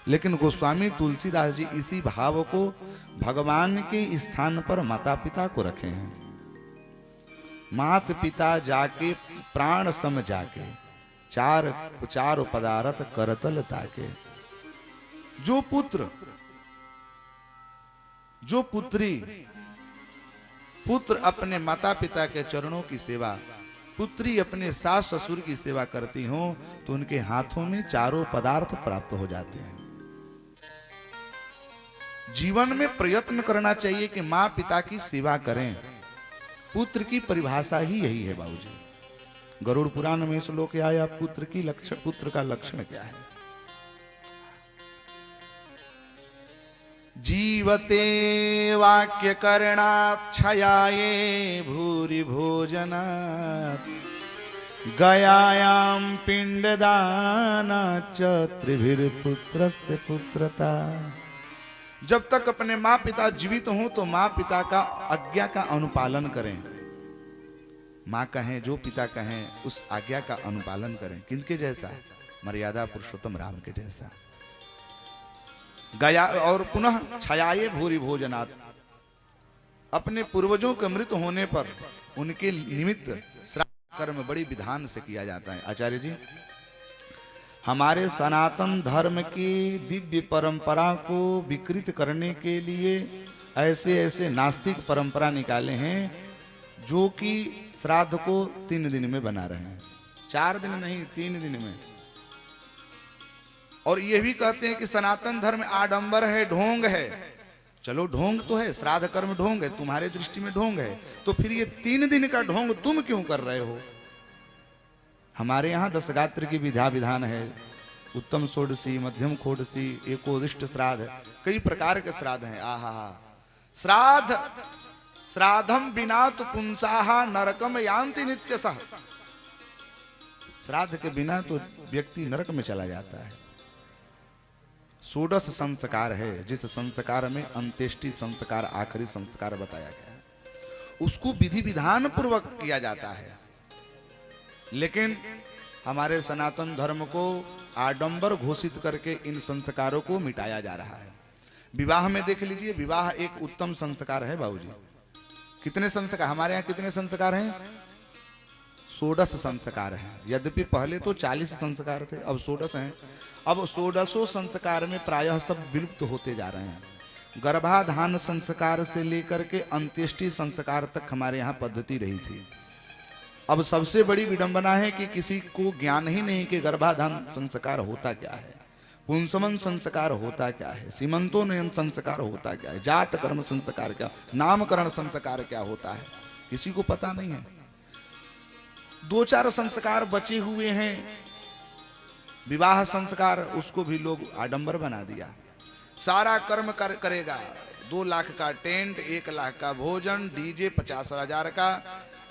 लेकिन गोस्वामी तुलसीदास जी इसी भाव को भगवान के स्थान पर माता पिता को रखे हैं। मात पिता जाके प्राण सम जाके, चार चार पदार्थ करतल ताके। जो पुत्र, जो पुत्री, पुत्र अपने माता पिता के चरणों की सेवा, पुत्री अपने सास ससुर की सेवा करती हो तो उनके हाथों में चारों पदार्थ प्राप्त हो जाते हैं। जीवन में प्रयत्न करना चाहिए कि मां पिता की सेवा करें। पुत्र की परिभाषा ही यही है बाबूजी। गरुड़ पुराण में श्लोक आया, पुत्र की लक्षण, पुत्र का लक्षण क्या है? जीवते वाक्य करणाक्षयाये भूरि भोजनात्, गयायाम पिंडदानाच्च त्रिभिर्पुत्रस्य पुत्रता। जब तक अपने माँ पिता जीवित हों तो माँ पिता का आज्ञा का अनुपालन करें। माँ कहें, जो पिता कहें उस आज्ञा का अनुपालन करें। किनके जैसा? मर्यादा पुरुषोत्तम राम के जैसा। गया और पुनः छायाए भूरि भोजनात्, अपने पूर्वजों के मृत होने पर उनके निमित्त श्राद्ध कर्म बड़ी विधान से किया जाता है। आचार्य जी, हमारे सनातन धर्म की दिव्य परंपरा को विकृत करने के लिए ऐसे ऐसे नास्तिक परंपरा निकाले हैं जो कि श्राद्ध को 3 दिन में बना रहे हैं। 4 दिन नहीं, 3 दिन में। और ये भी कहते हैं कि सनातन धर्म आडंबर है, ढोंग है। चलो ढोंग तो है, श्राद्ध कर्म ढोंग है, तुम्हारे दृष्टि में ढोंग है, तो फिर ये 3 दिन का ढोंग तुम क्यों कर रहे हो? हमारे यहाँ 10 गात्र की विधा विधान है। उत्तम षोडशी, मध्यम खोडशी, एकोदिष्ट श्राद्ध, कई प्रकार के श्राद्ध हैं। आहा, श्राद्ध श्राद्धम बिना तो पुंसाहा नरकम यान्ति नित्यसः। श्राद्ध के बिना तो व्यक्ति नरक में चला जाता है। षोडश संस्कार है, जिस संस्कार में अंत्येष्टि संस्कार आखिरी संस्कार बताया गया है, उसको विधि विधान पूर्वक किया जाता है। लेकिन हमारे सनातन धर्म को आडंबर घोषित करके इन संस्कारों को मिटाया जा रहा है। विवाह में देख लीजिए, विवाह एक उत्तम संस्कार है बाबूजी। कितने संस्कार हमारे यहाँ, कितने संस्कार हैं? 16 संस्कार हैं। यद्यपि पहले तो 40 संस्कार थे, अब 16 हैं। अब 16 संस्कार में प्रायः सब विलुप्त होते जा रहे हैं। गर्भाधान संस्कार से लेकर के अंत्येष्टि संस्कार तक हमारे यहाँ पद्धति रही थी। अब सबसे बड़ी विडंबना है कि किसी को ज्ञान ही नहीं कि गर्भाधान संस्कार होता क्या है, पुंसवन संस्कार होता क्या है, सीमंतोन्नयन संस्कार होता क्या है, जात कर्म संस्कार क्या, नामकरण संस्कार क्या होता है, किसी को पता नहीं है। 2-4 संस्कार बचे हुए हैं। विवाह संस्कार, उसको भी लोग आडंबर बना दिया। सारा कर्म करेगा, 2 लाख का टेंट, 1 लाख का भोजन, डीजे 50,000 का।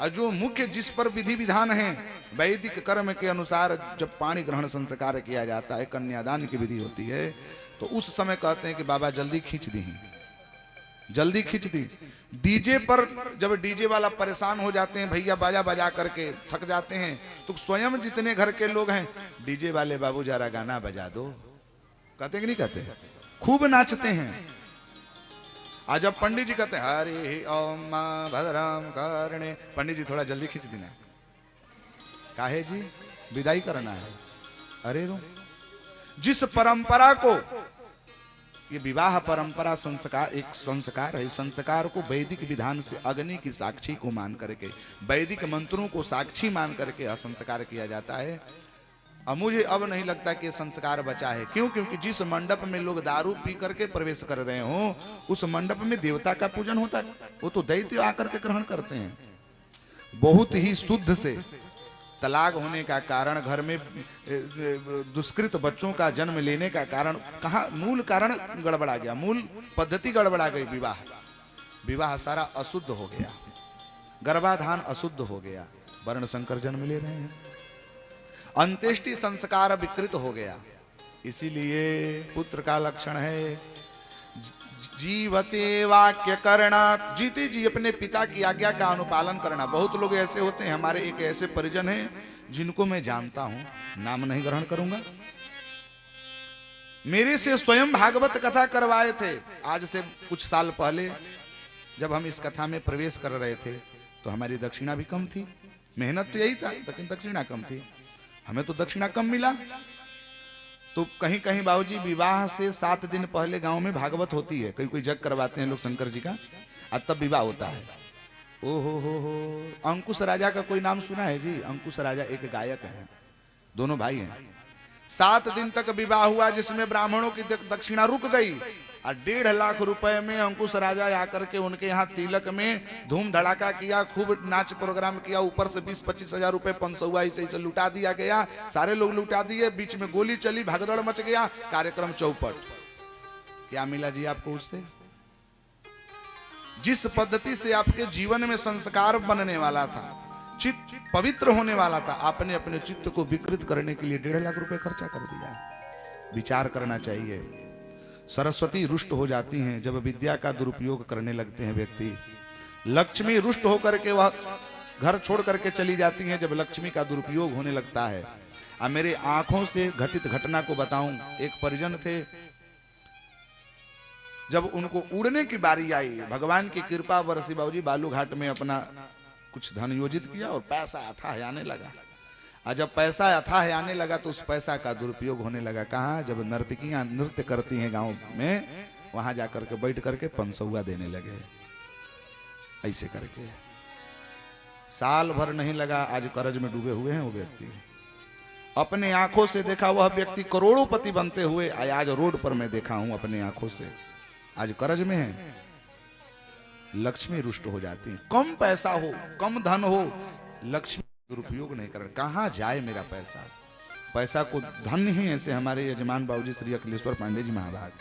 और जो मुख्य जिस पर विधि विधान है वैदिक कर्म के अनुसार, जब पानी ग्रहण संस्कार किया जाता है, कन्यादान की विधि होती है, तो उस समय कहते हैं कि बाबा जल्दी खींच दी, जल्दी खींच दी। डीजे पर जब डीजे वाला परेशान हो जाते हैं, भैया बाजा बजा करके थक जाते हैं, तो स्वयं जितने घर के लोग हैं, डीजे वाले बाबू जरा गाना बजा दो, कहते हैं कि नहीं कहते? खूब नाचते हैं। आज जब पंडित जी कहते हैं हरि ओम मां भद्रम करणे, पंडित जी थोड़ा जल्दी खींच देना, काहे जी? विदाई करना है। अरे रो, जिस परंपरा को, ये विवाह परंपरा संस्कार एक संस्कार है, संस्कार को वैदिक विधान से अग्नि की साक्षी को मान करके, वैदिक मंत्रों को साक्षी मान करके असंस्कार किया जाता है। अब मुझे अब नहीं लगता कि संस्कार बचा है। क्यों? क्योंकि जिस मंडप में लोग दारू पी करके प्रवेश कर रहे हो, उस मंडप में देवता का पूजन होता है, वो तो दैत्य आकर के ग्रहण करते हैं। बहुत ही शुद्ध से तलाक होने का कारण, घर में दुष्कृत बच्चों का जन्म लेने का कारण, कहाँ मूल कारण गड़बड़ा गया, मूल पद्धति गड़बड़ा गई। विवाह सारा अशुद्ध हो गया, गर्भाधान अशुद्ध हो गया, वर्ण संकर जन्म ले रहे हैं, अंत्येष्टि संस्कार विकृत हो गया। इसीलिए पुत्र का लक्षण है जीवते वाक्य करना, जीते जी अपने पिता की आज्ञा का अनुपालन करना। बहुत लोग ऐसे होते हैं, हमारे एक ऐसे परिजन हैं जिनको मैं जानता हूं, नाम नहीं ग्रहण करूंगा, मेरे से स्वयं भागवत कथा करवाए थे। आज से कुछ साल पहले जब हम इस कथा में प्रवेश कर रहे थे तो हमारी दक्षिणा भी कम थी। मेहनत तो यही था, लेकिन दक्षिणा कम थी। हमें तो दक्षिणा कम मिला। तो कहीं कहीं बाबूजी विवाह से 7 दिन पहले गांव में भागवत होती है, कोई कोई जग करवाते हैं लोग शंकर जी का, और तब विवाह होता है। ओ हो, अंकुश राजा का कोई नाम सुना है जी? अंकुश राजा एक गायक है, दोनों भाई हैं। 7 दिन तक विवाह हुआ जिसमें ब्राह्मणों की दक्षिणा रुक गई, और 1.5 लाख रुपए में अंकुश राजा आकर के उनके यहाँ तिलक में धूम धड़ाका किया, खूब नाच प्रोग्राम किया, ऊपर से 20-25 हजार रुपए 500 ऐसे लुटा दिया गया। सारे लोग लुटा दिए, बीच में गोली चली, भगदड़ मच गया, कार्यक्रम चौपट। क्या मिला जी आपको उससे? जिस पद्धति से आपके जीवन में संस्कार बनने वाला था, चित्त पवित्र होने वाला था, आपने अपने चित्त को विकृत करने के लिए 1.5 लाख रुपए खर्चा कर दिया। विचार करना चाहिए। सरस्वती रुष्ट हो जाती हैं जब विद्या का दुरुपयोग करने लगते हैं व्यक्ति। लक्ष्मी रुष्ट होकर के वह घर छोड़ करके चली जाती हैं जब लक्ष्मी का दुरुपयोग होने लगता है। अब मेरे आंखों से घटित घटना को बताऊं। एक परिजन थे, जब उनको उड़ने की बारी आई, भगवान की कृपा बरसी बाबूजी, बालूघाट में अपना कुछ धन योजित किया और पैसा अथाह आने लगा। और जब पैसा अथाह आने लगा तो उस पैसा का दुरुपयोग होने लगा। कहाँ? जब नर्तकियां नृत्य करती हैं गांव में, वहां जाकर के बैठ करके 500 देने लगे। ऐसे करके साल भर नहीं लगा, आज कर्ज में डूबे हुए हैं वो व्यक्ति। अपने आंखों से देखा वह व्यक्ति करोड़ोंपति बनते हुए, आज रोड पर मैं देखा हूं अपने आंखों से, आज कर्ज में है। लक्ष्मी रुष्ट हो जाती है। कम पैसा हो, कम धन हो, लक्ष्मी दुरुपयोग नहीं कर। कहां जाए मेरा पैसा? पैसा को धन ही ऐसे हमारे यजमान बाबूजी श्री अखिलेश्वर पांडे जी महाभाग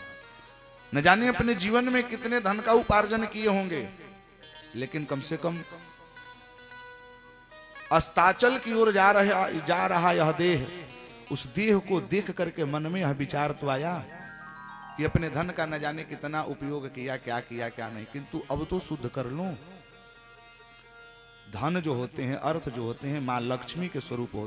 न जाने अपने जीवन में कितने धन का उपार्जन किए होंगे, लेकिन कम से कम अस्ताचल की ओर जा रहा यह देह, उस देह को देख करके मन में यह विचार तो आया कि अपने धन का न जाने कितना उपयोग किया, क्या किया क्या नहीं, किंतु अब तो शुद्ध कर लूं। धन जो होते हैं, अर्थ जो होते हैं, मां लक्ष्मी के स्वरूप होते हैं।